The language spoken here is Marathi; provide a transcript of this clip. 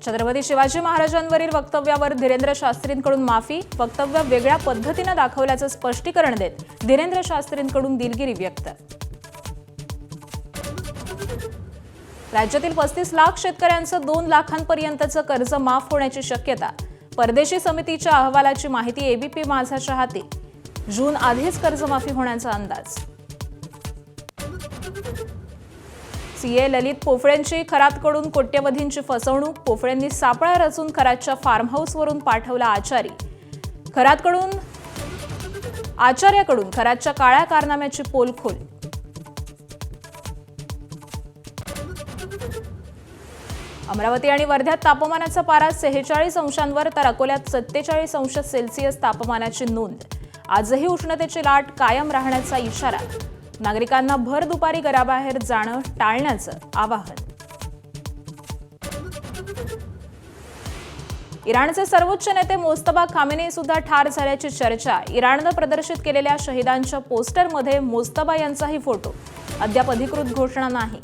छत्रपती शिवाजी महाराजांवरील वक्तव्यावर धीरेंद्र शास्त्रींकडून माफी, वक्तव्य वेगळ्या पद्धतीने दाखवल्याचं स्पष्टीकरण देत धीरेंद्र शास्त्रींकडून दिलगिरी व्यक्त। राज्यातील 35 लाख शेतकऱ्यांचं 2 लाखांपर्यंतचं कर्ज माफ होण्याची शक्यता, परदेशी समितीच्या अहवालाची माहिती एबीपी माझाच्या हाती, जून आधीच कर्जमाफी होण्याचा अंदाज। सीए ललित पोफळेंची खरातकडून कोट्यवधींची फसवणूक, पोफळेंनी सापळा रचून खरातच्या फार्म हाऊसवरून पाठवला आचारी, आचार्याकडून खरातच्या काळ्या कारनाम्याची पोलखोल। अमरावती आणि वर्ध्यात तापमानाचा पारा 46 अंशांवर तर अकोल्यात 47 अंश सेल्सिअस तापमानाची नोंद। आजही उष्णतेची लाट कायम राहण्याचा इशारा, नागरिकांना भर दुपारी घराबाहेर जाणं टाळण्याचं आवाहन। इराणचे सर्वोच्च नेते मोस्तबा खामेनी सुद्धा ठार झाल्याची चर्चा, इराणनं प्रदर्शित केलेल्या शहीदांच्या पोस्टरमध्ये मोस्तबा यांचाही फोटो, अद्याप अधिकृत घोषणा नाही।